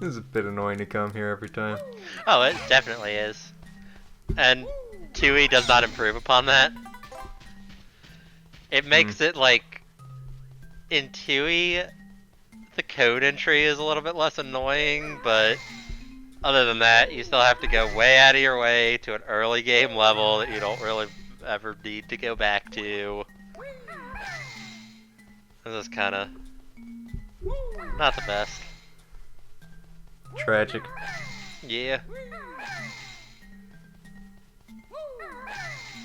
It's a bit annoying to come here every time. Oh, it definitely is. And Tui does not improve upon that. It makes it like in Tui, the code entry is a little bit less annoying, but other than that, you still have to go way out of your way to an early game level that you don't really ever need to go back to. This is kind of not the best. Tragic. Yeah.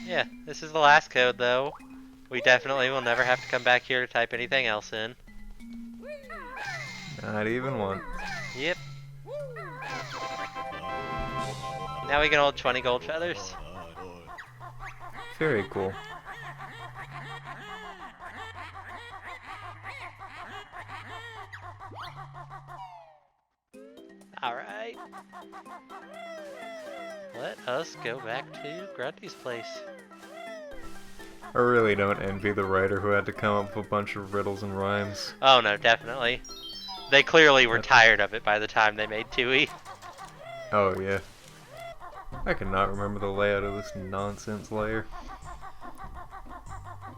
Yeah, this is the last code though. We definitely will never have to come back here to type anything else in. Not even one. Yep. Now we can hold 20 gold feathers. Very cool. Alright. Let us go back to Grundy's place. I really don't envy the writer who had to come up with a bunch of riddles and rhymes. Oh no, definitely. They clearly were tired of it by the time they made Tui. Oh yeah. I cannot remember the layout of this nonsense layer.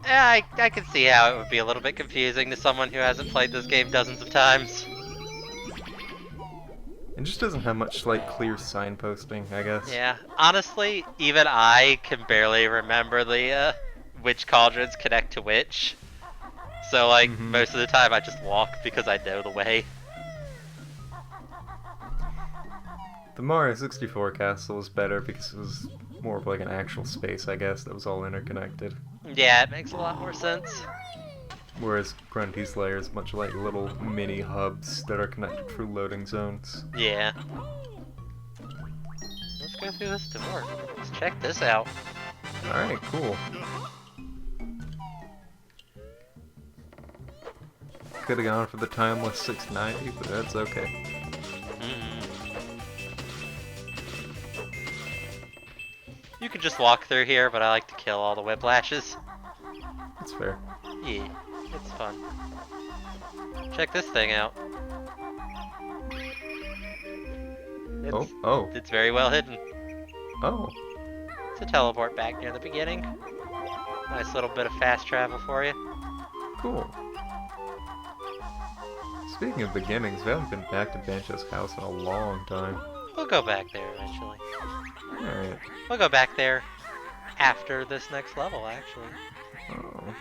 Yeah, I can see how it would be a little bit confusing to someone who hasn't played this game dozens of times. It just doesn't have much, like, clear signposting, I guess. Yeah, honestly, even I can barely remember the which cauldrons connect to which. So, like, most of the time I just walk because I know the way. The Mario 64 castle is better because it was more of like an actual space, I guess, that was all interconnected. Yeah, it makes a lot more sense. Whereas Grunty's lair is much like little mini hubs that are connected through loading zones. Yeah. Let's go through this door. Let's check this out. Alright, cool. Could have gone for the timeless 690, but that's okay. You can just walk through here, but I like to kill all the whiplashes. That's fair. Yeah, it's fun. Check this thing out. It's very well hidden. Oh. It's a teleport back near the beginning. Nice little bit of fast travel for you. Cool. Speaking of beginnings, we haven't been back to Banjo's house in a long time. We'll go back there eventually. Alright. We'll go back there after this next level, actually. Oh.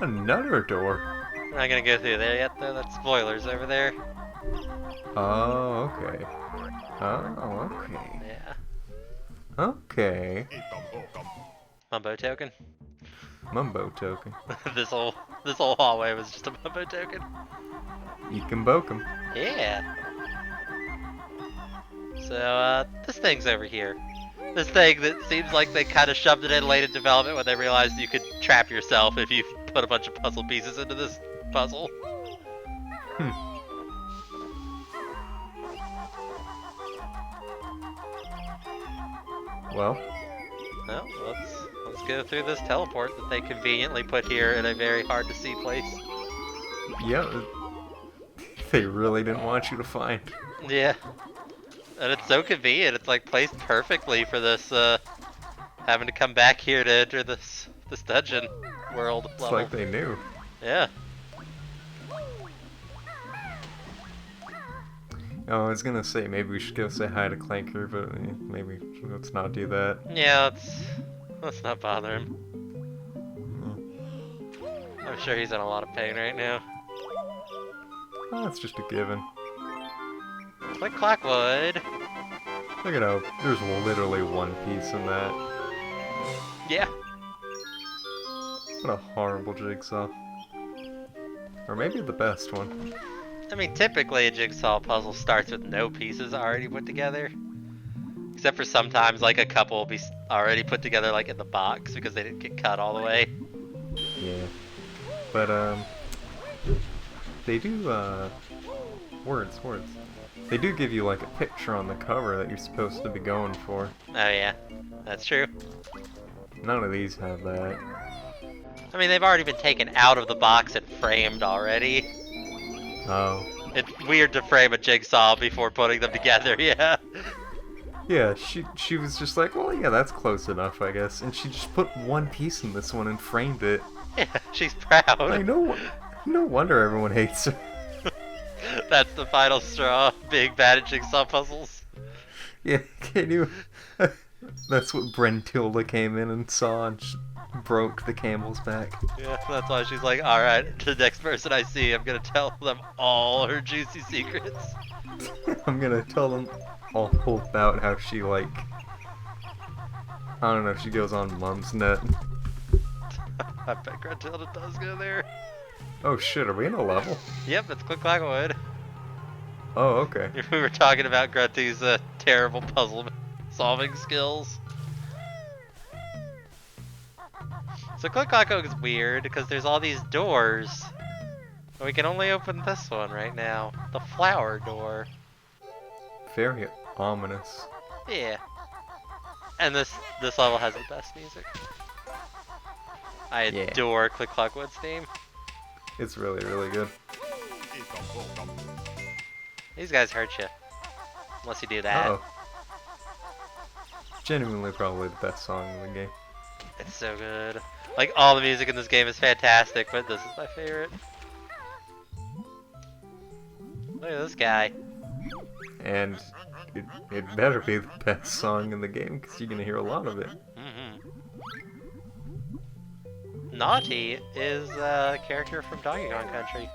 Another door. I'm not gonna go through there yet, though. That's spoilers over there. Oh, okay. Oh, okay. Yeah. Okay. Mumbo token. Mumbo token. this whole hallway was just a mumbo token. Eek 'em boke 'em. Yeah. So, this thing's over here. This thing that seems like they kind of shoved it in late in development when they realized you could trap yourself if you put a bunch of puzzle pieces into this puzzle. Well, let's go through this teleport that they conveniently put here in a very hard to see place. yeah, they really didn't want you to find. Yeah. And it's so convenient, it's like placed perfectly for this, having to come back here to enter this dungeon world It's level. like they knew. Yeah. Oh, I was gonna say maybe we should go say hi to Clanker, but maybe let's not do that. Yeah, let's not bother him. I'm sure he's in a lot of pain right now. Oh, that's just a given. Click Clockwood. Look at how there's literally one piece in that. Yeah. What a horrible jigsaw. Or maybe the best one. I mean, typically a jigsaw puzzle starts with no pieces already put together. Except for sometimes, like, a couple will be already put together, like, in the box because they didn't get cut all the way. Yeah. But, they do, words. They do give you, like, a picture on the cover that you're supposed to be going for. Oh, yeah. That's true. None of these have that. I mean, they've already been taken out of the box and framed already. Oh. It's weird to frame a jigsaw before putting them together, yeah. Yeah, she was just like, well, yeah, that's close enough, I guess. And she just put one piece in this one and framed it. Yeah, she's proud. Like, no wonder everyone hates her. That's the final straw, being bad at jigsaw puzzles. Yeah, can you... That's what Brentilda came in and saw and broke the camel's back. Yeah, that's why she's like, alright, the next person I see, I'm gonna tell them all her juicy secrets. I'm gonna tell them all about how she, like... I don't know, she goes on Mom's Net. I bet Gruntilda does go there. Oh shit, are we in a level? Yep, it's Click Clackwood. Oh, okay. We were talking about Grunty's terrible puzzle solving skills. So Click Clackwood is weird because there's all these doors. But we can only open this one right now. The flower door. Very ominous. Yeah. And this level has the best music. I adore Click Clackwood's theme. It's really, really good. These guys hurt you. Unless you do that. Uh-oh. Genuinely probably the best song in the game. It's so good. Like, all the music in this game is fantastic, but this is my favorite. Look at this guy. And it better be the best song in the game, because you're going to hear a lot of it. Naughty is a character from Donkey Kong Country.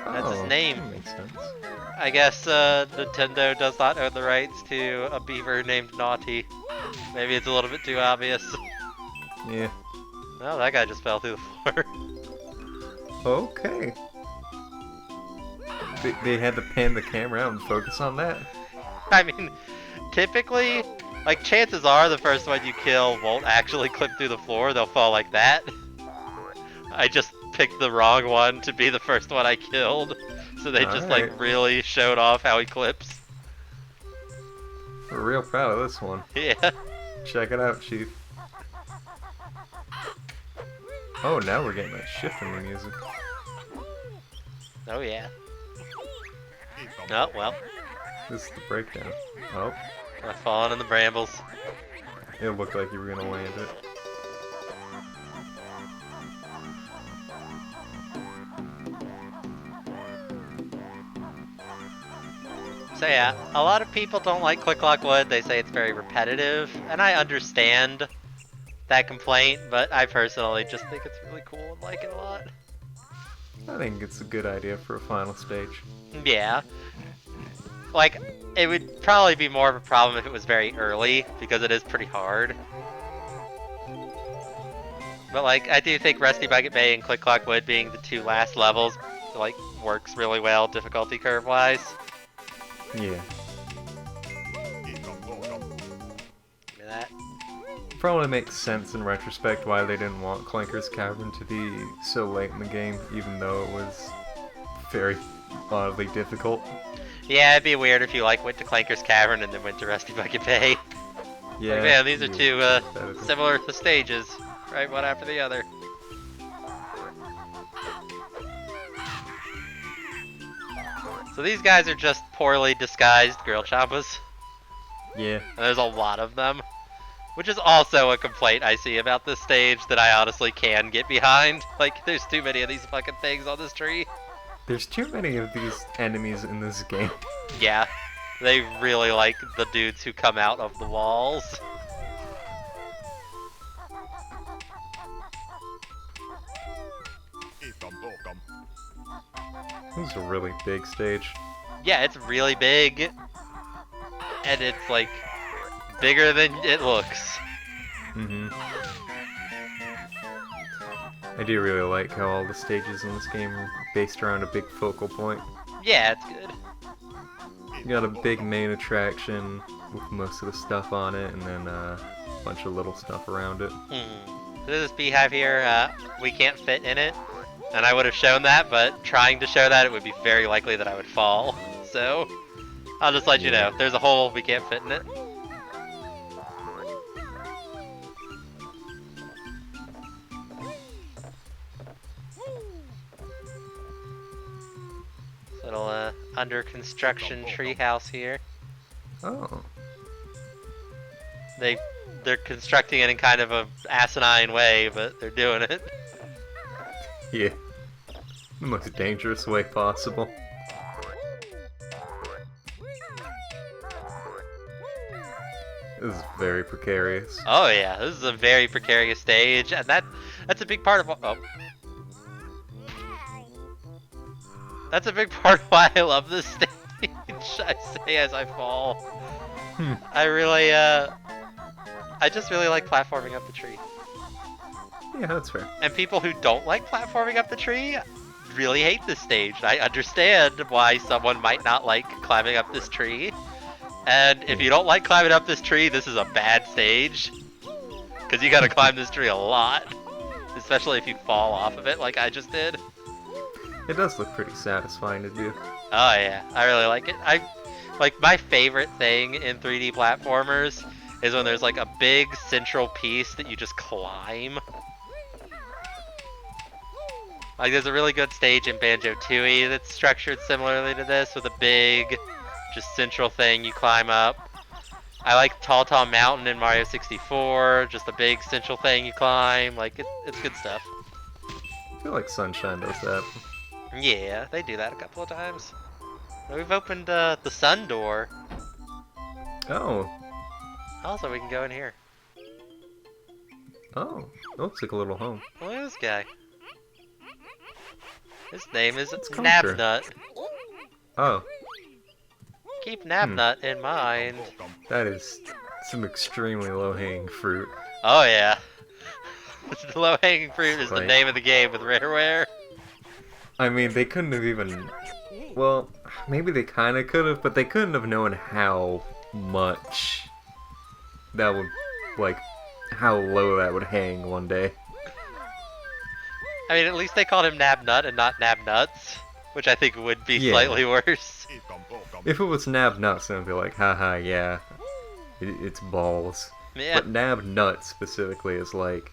That's his name. That makes sense. I guess Nintendo does not own the rights to a beaver named Naughty. Maybe it's a little bit too obvious. Yeah. Oh, that guy just fell through the floor. Okay. They had to pan the camera out and focus on that. I mean, typically, like, chances are the first one you kill won't actually clip through the floor, they'll fall like that. I just picked the wrong one to be the first one I killed, so they just, like, really showed off how he clips. We're real proud of this one. Yeah. Check it out, Chief. Oh, now we're getting that shift in the music. Oh, yeah. Oh, well. This is the breakdown. Oh. I've fallen in the brambles. It looked like you were gonna land it. So yeah, a lot of people don't like Click Clackwood. They say it's very repetitive, and I understand that complaint, but I personally just think it's really cool and like it a lot. I think it's a good idea for a final stage. Yeah. Like, it would probably be more of a problem if it was very early, because it is pretty hard. But like, I do think Rusty Bucket Bay and Click Clackwood being the two last levels, like, works really well difficulty curve-wise. Yeah. Look at that. Probably makes sense in retrospect why they didn't want Clanker's Cavern to be so late in the game, even though it was very oddly difficult. Yeah, it'd be weird if you like went to Clanker's Cavern and then went to Rusty Bucket Bay. Yeah. Like, man, these are two similar stages, right, one after the other. So these guys are just poorly disguised Grill Champas. Yeah. And there's a lot of them. Which is also a complaint I see about this stage that I honestly can get behind. Like, there's too many of these fucking things on this tree. There's too many of these enemies in this game. Yeah. They really like the dudes who come out of the walls. This is a really big stage. Yeah, it's really big. And it's, like, bigger than it looks. Mm-hmm. I do really like how all the stages in this game are based around a big focal point. Yeah, it's good. You got a big main attraction with most of the stuff on it, and then a bunch of little stuff around it. This beehive here, we can't fit in it. And I would have shown that, but trying to show that, it would be very likely that I would fall. So, I'll just let you know. There's a hole, we can't fit in it. under construction treehouse here. Oh. They're constructing it in kind of a asinine way, but they're doing it. Yeah. The most dangerous way possible. This is very precarious. Oh yeah, this is a very precarious stage, and that's a big part of that's a big part of why I love this stage. I say as I fall. I really I just really like platforming up the tree. Yeah, that's fair. And people who don't like platforming up the tree really hate this stage. I understand why someone might not like climbing up this tree. And if you don't like climbing up this tree, this is a bad stage. Because you gotta climb this tree a lot. Especially if you fall off of it like I just did. It does look pretty satisfying to do. Oh yeah, I really like it. Like my favorite thing in 3D platformers is when there's like a big central piece that you just climb. Like there's a really good stage in Banjo-Tooie that's structured similarly to this with a big, just central thing you climb up. I like Tall Tall Mountain in Mario 64, just a big central thing you climb. Like it's good stuff. I feel like Sunshine does that. Yeah, they do that a couple of times. We've opened the sun door. Oh. Also, we can go in here. Oh. Looks like a little home. Look at this guy. His name is Clanker. Nabnut. Oh. Keep Nabnut in mind. That is some extremely low-hanging fruit. Oh yeah. The low-hanging fruit is the Right. name of the game with Rareware. I mean, they couldn't have even... Well, maybe they kind of could have, but they couldn't have known how much that would, like, how low that would hang one day. I mean, at least they called him Nabnut and not Nabnuts, which I think would be Yeah. slightly worse. If it was Nabnuts, then I'd be like, haha, yeah, it's balls. Yeah. But Nabnut specifically is like,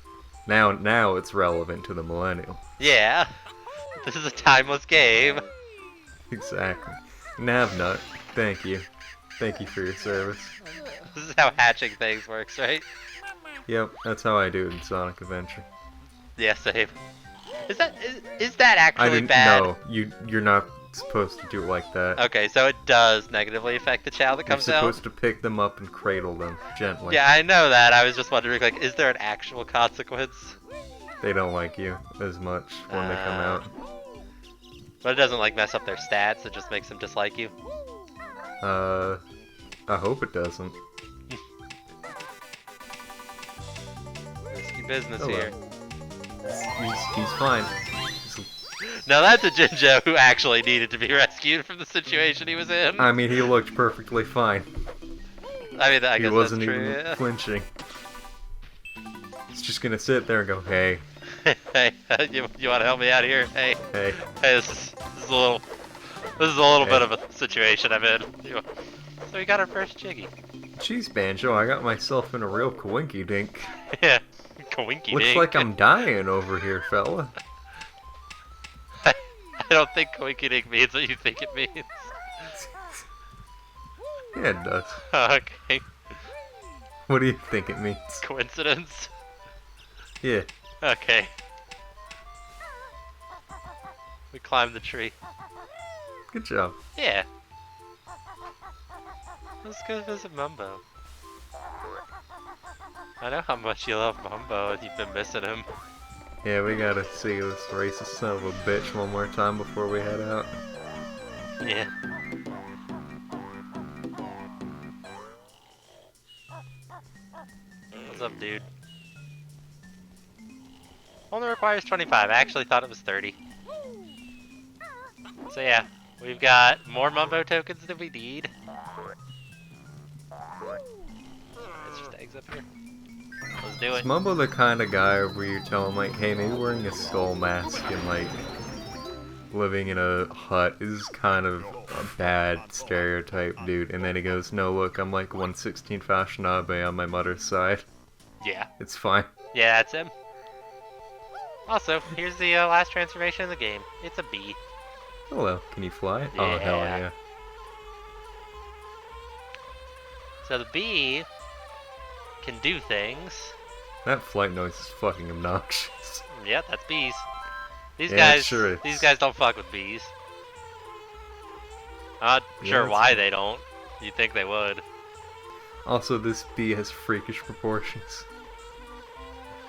now it's relevant to the millennial. Yeah. This is a timeless game. Exactly. Nabnut, thank you. Thank you for your service. This is how hatching things works, right? Yep, that's how I do it in Sonic Adventure. Yeah, same. Is that I actually didn't bad? know. You're not supposed to do it like that. Okay, so it does negatively affect the child that You're comes out? supposed to pick them up and cradle them gently. Yeah, I know that. I was just wondering, like, is there an actual consequence? They don't like you as much when they come out. But it doesn't, like, mess up their stats. It just makes them dislike you. I hope it doesn't. Risky business Oh, well. here. He's fine. Now that's a Jinjo who actually needed to be rescued from the situation he was in. I mean, he looked perfectly fine. I mean, I He guess wasn't that's true, even yeah. flinching. He's just gonna sit there and go, hey, Hey, you want to help me out here? Hey, hey. this is a little Hey. bit of a situation I'm in. So we got our first Jiggy. Jeez, Banjo, I got myself in a real coinky dink. Yeah, coinky Looks dink. like I'm dying over here, fella. I don't think coinky dink means what you think it means. Yeah, it does. Okay, What do you think it means? coincidence. Yeah. Okay. We climbed the tree. Good job. Yeah. Let's go visit Mumbo. I know how much you love Mumbo and you've been missing him. Yeah, we gotta see this racist son of a bitch one more time before we head out. Yeah. What's up, dude? Only requires 25. I actually thought it was 30. So yeah, we've got more Mumbo tokens than we need. It's just eggs up here. Let's do Is it. Mumbo the kind of guy where you tell him, like, hey, maybe wearing a skull mask and, like, living in a hut is kind of a bad stereotype, dude. And then he goes, no, look, I'm like 1/16 Fashionabe on my mother's side. Yeah. It's fine. Yeah, that's him. Also, here's the last transformation of the game. It's a bee. Hello, can you fly? Oh, hell Yeah. yeah. So the bee can do things. That flight noise is fucking obnoxious. Yep, that's bees. These Yeah, it sure these is. guys don't fuck with bees. Not sure that's why cool. they don't. You'd think they would. Also, this bee has freakish proportions.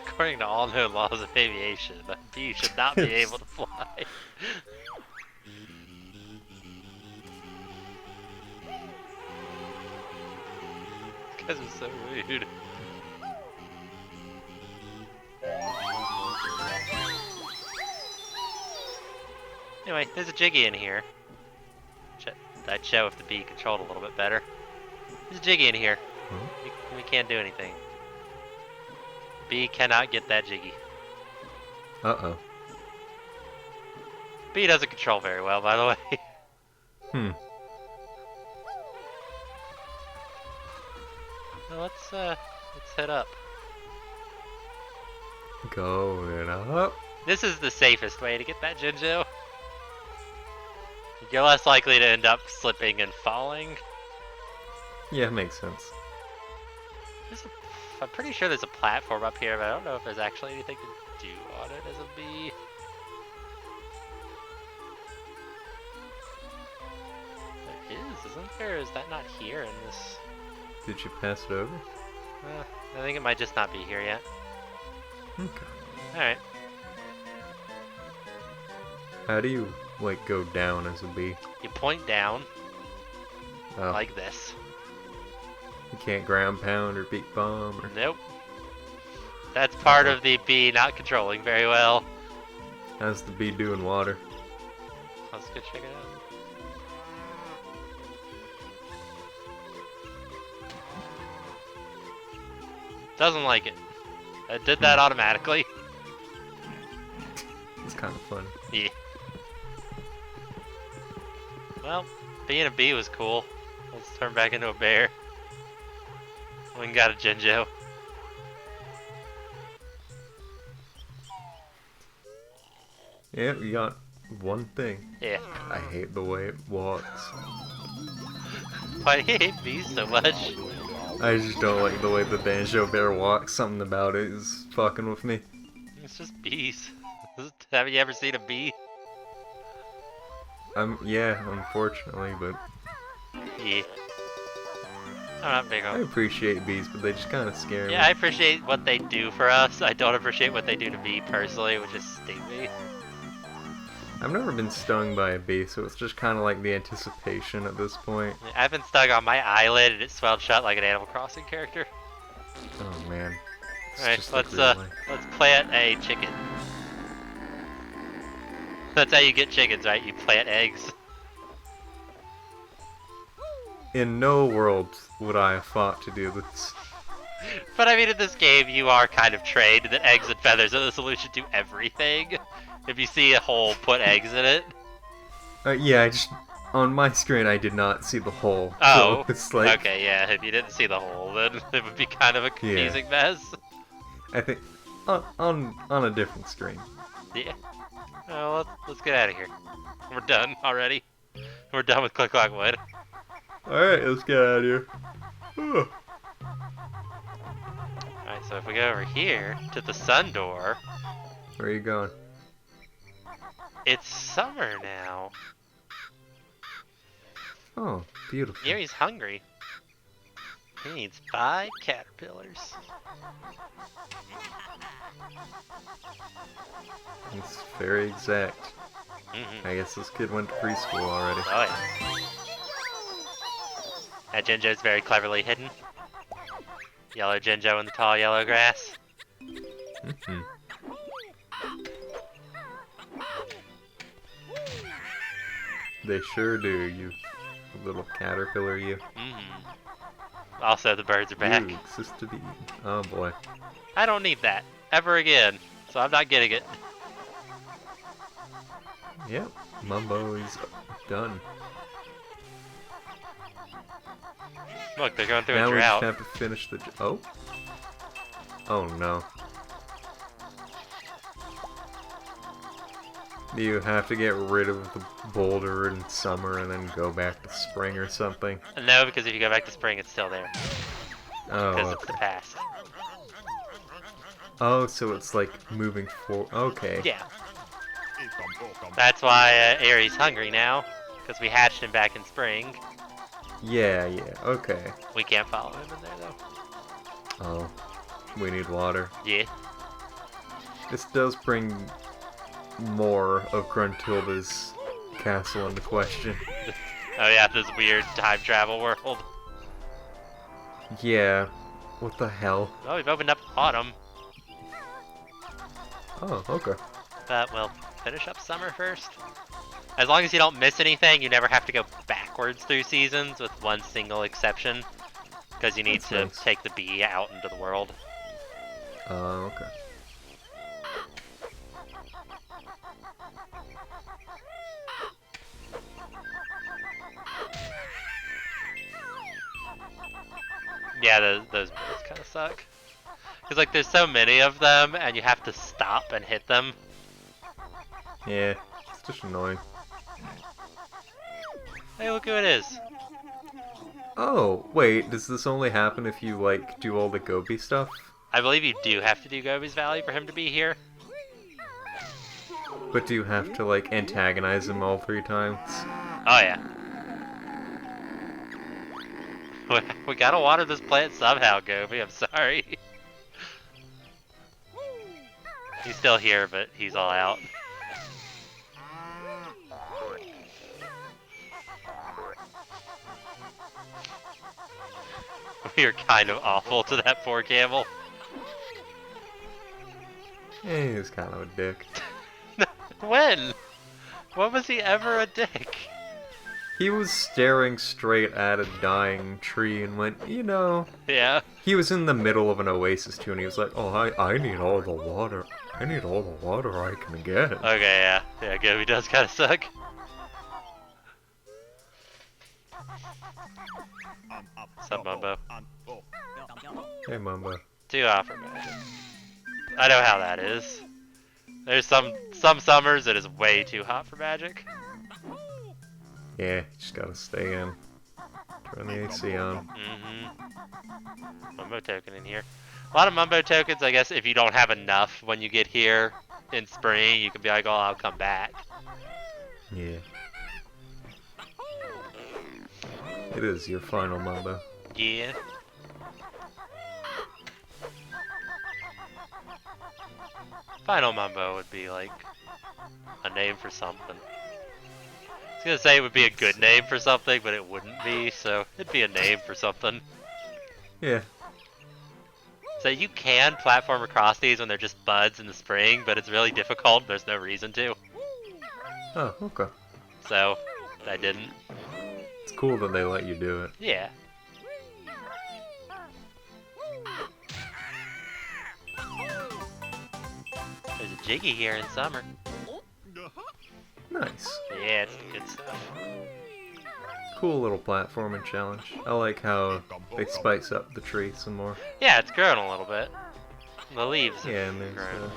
According to all known laws of aviation, a bee should not be able to fly. These guys are so rude. Anyway, there's a Jiggy in here. That'd show if the bee controlled a little bit better. There's a Jiggy in here. Huh? We can't do anything. Bee cannot get that Jiggy. Uh-oh. Bee doesn't control very well, by the way. Well, let's head up. Going up. This is the safest way to get that Jinjo. You're less likely to end up slipping and falling. Yeah, makes sense. I'm pretty sure there's a platform up here, but I don't know if there's actually anything to do on it as a bee. There is, isn't there? Is that not here in this? Did you pass it over? I think it might just not be here yet. Okay. Alright. How do you, like, go down as a bee? You point down, Oh, like this. you can't ground pound or beat bomb or... Nope. That's part of the bee not controlling very well. How's the bee doing water? Let's go check it out. Doesn't like it. I did that automatically. It's kind of fun. Yeah. Well, being a bee was cool. Let's turn back into a bear. We got a Jinjo. Yeah, we got one thing. Yeah. I hate the way it walks. Why do you hate bees so much? I just don't like the way the Banjo Bear walks. Something about it is fucking with me. It's just bees. Have you ever seen a bee? Yeah, unfortunately, but Yeah. I'm not big I on. appreciate bees, but they just kind of scare me. Yeah, I appreciate what they do for us. I don't appreciate what they do to me personally, which is sting me. I've never been stung by a bee, so it's just kind of like the anticipation at this point. I've been stung on my eyelid and it swelled shut like an Animal Crossing character. Oh man. It's Alright, just like real life. let's plant a chicken. That's how you get chickens, right? You plant eggs. In no world would I have fought to do this. But I mean, in this game, you are kind of trained that eggs and feathers are the solution to everything. If you see a hole, put eggs in it. Yeah, I just on my screen I did not see the hole. Oh, so it's like okay, yeah. If you didn't see the hole, then it would be kind of a confusing mess. I think on a different screen. Yeah. Well, let's get out of here. We're done already. We're done with Click Clock Wood. All right, let's get out of here. Whew. Alright, so if we go over here to the sun door, Where are you going? it's summer now. Oh, beautiful. Yuri's hungry. He needs 5 caterpillars. It's very exact. Mm-hmm. I guess this kid went to preschool already. Oh yeah. That Jinjo's very cleverly hidden. Yellow Jinjo in the tall yellow grass. Mm-hmm. They sure do, you little caterpillar, you. Mm-hmm. Also, the birds are back. You exist to be. Oh boy. I don't need that ever again, so I'm not getting it. Yep, Mumbo is done. Look, they're going through Now a we just drought. have to finish the. Oh. Oh no. You have to get rid of the boulder in summer and then go back to spring or something. No, because if you go back to spring, it's still there. Oh, Because it's the past. oh, so it's like moving forward. Okay. Yeah. That's why Aries hungry now, because we hatched him back in spring. Yeah, yeah, okay. We can't follow him in there though. Oh, we need water. Yeah. This does bring more of Gruntilda's castle into question. Oh yeah, this weird time travel world. Yeah, what the hell? Well, we've opened up autumn, Oh, okay. but we'll finish up summer first. As long as you don't miss anything, you never have to go backwards through seasons, with one single exception. Because you need That's to nice. take the bee out into the world. Okay. Yeah, those birds kind of suck. Because, like, there's so many of them, and you have to stop and hit them. Yeah, it's just annoying. Hey, look who it is. Oh, wait, does this only happen if you, like, do all the Gobi stuff? I believe you do have to do Gobi's Valley for him to be here. But do you have to, like, antagonize him all 3 times? Oh, yeah. We gotta water this plant somehow, Gobi. I'm sorry. He's still here, but he's all out. We are kind of awful to that poor camel. Eh, he's kind of a dick. When? When was he ever a dick? He was staring straight at a dying tree and went, you know... Yeah. He was in the middle of an oasis too, and he was like, oh, I need all the water. I need all the water I can get. Okay, yeah. Yeah, Gobi does kind of suck. Sup, Mumbo? Hey, Mumbo. 2 offer magic. I know how that is. There's some summers it is way too hot for magic. Yeah, just gotta stay in. Turn the AC on. Mm-hmm. Mumbo token in here. A lot of Mumbo tokens, I guess, if you don't have enough when you get here in spring, you can be like, oh, I'll come back. Yeah. It is your final Mumbo. Yeah. Final Mumbo would be like a name for something. I was gonna say it would be a good name for something, but it wouldn't be, so it'd be a name for something. Yeah. So you can platform across these when they're just buds in the spring, but it's really difficult. There's no reason to. Oh, okay. So I didn't. It's cool that they let you do it. Yeah. There's a Jiggy here in summer. Nice. Yeah, it's good stuff. Cool little platforming challenge. I like how they spice up the tree some more. Yeah, it's grown a little bit. The leaves have Yeah, and there's grown.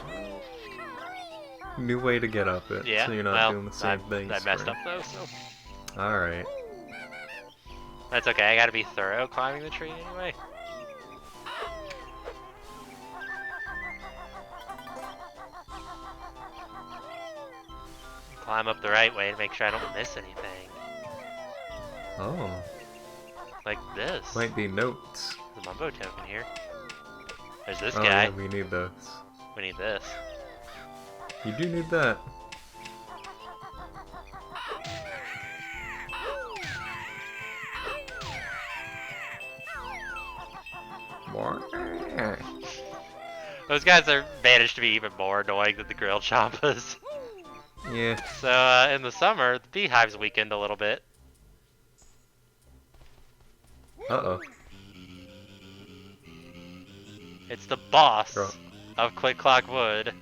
a new way to get up it, Yeah, so you're not well, doing the same thing. I messed up though, so Alright. that's okay. I gotta be thorough climbing the tree anyway. Climb up the right way to make sure I don't miss anything. Oh. Like this. Might be notes. There's a Mumbo token here. There's this Oh, guy. yeah, we need those. We need this. You do need that. More. Those guys are managed to be even more annoying than the grilled champas. Yeah. So in the summer, the beehives weakened a little bit. Uh-oh. It's the boss Girl. of Quick Clock Wood.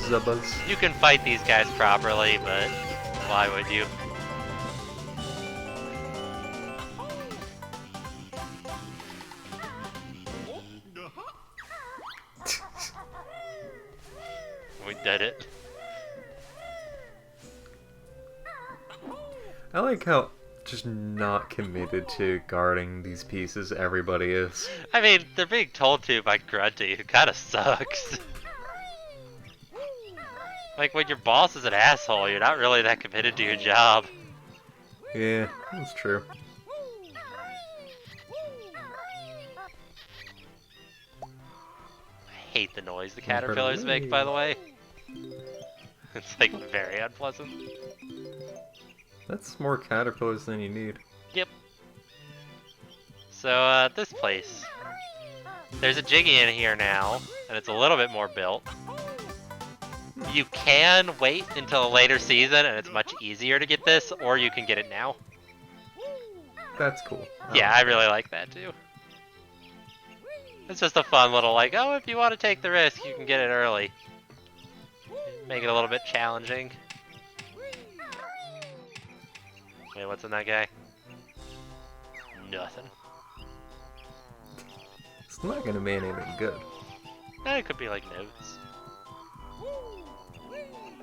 Zubbas. You can fight these guys properly, but why would you? did it. I like how just not committed to guarding these pieces everybody is. I mean, they're being told to by Grunty, who kind of sucks. Like, when your boss is an asshole, you're not really that committed to your job. Yeah, that's true. I hate the noise the caterpillars make, by the way. It's, like, very unpleasant. That's more caterpillars than you need. Yep. So, this place. There's a Jiggy in here now, and it's a little bit more built. You can wait until a later season, and it's much easier to get this, or you can get it now. That's cool. Yeah, I really like that too. It's just a fun little, like, oh, if you want to take the risk, you can get it early. Make it a little bit challenging. Wait, what's in that guy? Nothing. It's not gonna be anything good. It could be like notes.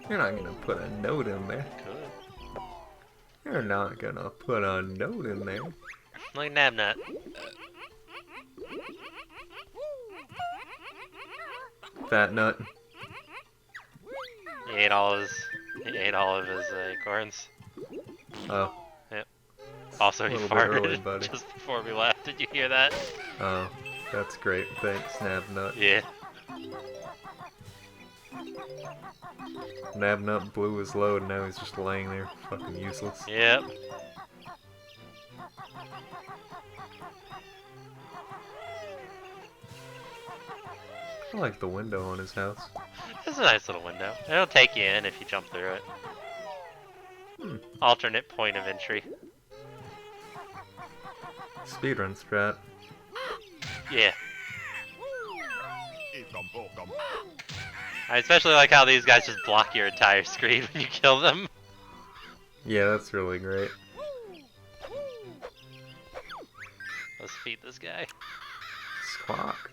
You're not gonna put a note in there. Could. You're not gonna put a note in there. Like Nabnut. Fat nut. He ate all of his acorns. Oh. Yep. Also, he A little bit early, farted buddy. just before we left. Did you hear that? Oh. That's great. Thanks, Nabnut. Yeah. Nabnut blew his load and now he's just laying there fucking useless. Yep. I like the window on his house. It's a nice little window. It'll take you in if you jump through it. Alternate point of entry. Speedrun strat. Yeah. I especially like how these guys just block your entire screen when you kill them. Yeah, that's really great. Let's feed this guy. Squawk.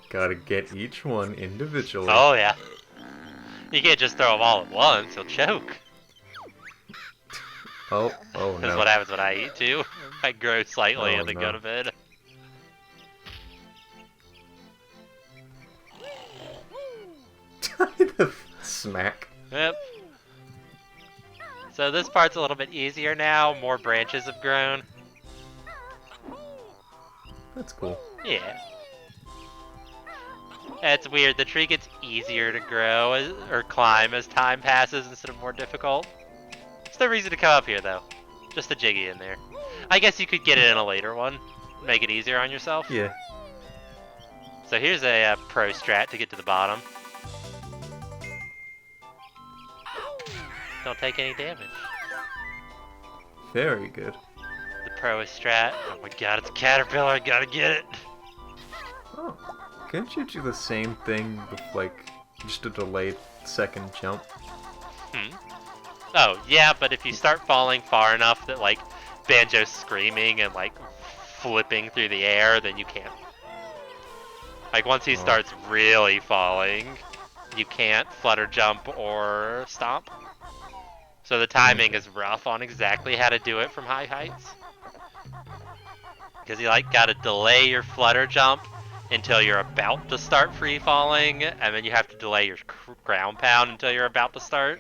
Gotta get each one individually. Oh yeah. You can't just throw them all at once, he'll choke. Oh That's no. what happens when I eat too. I grow slightly Oh, and then no. go to bed. The smack. Yep. So this part's a little bit easier now, more branches have grown. That's cool. Yeah. It's weird, the tree gets easier to grow or climb as time passes instead of more difficult. There's no reason to come up here though. Just a Jiggy in there. I guess you could get it in a later one. Make it easier on yourself. Yeah. So here's a pro strat to get to the bottom. Don't take any damage. Very good. The pro strat. Oh my god, it's a caterpillar, I gotta get it. Oh. Can't you do the same thing with, like, just a delayed second jump? Oh, yeah, but if you start falling far enough that, like, Banjo's screaming and, like, flipping through the air, then you can't. Like, once he starts really falling, you can't flutter jump or stomp. So the timing is rough on exactly how to do it from high heights. Because you, like, gotta delay your flutter jump until you're about to start free falling, and then you have to delay your ground pound until you're about to start.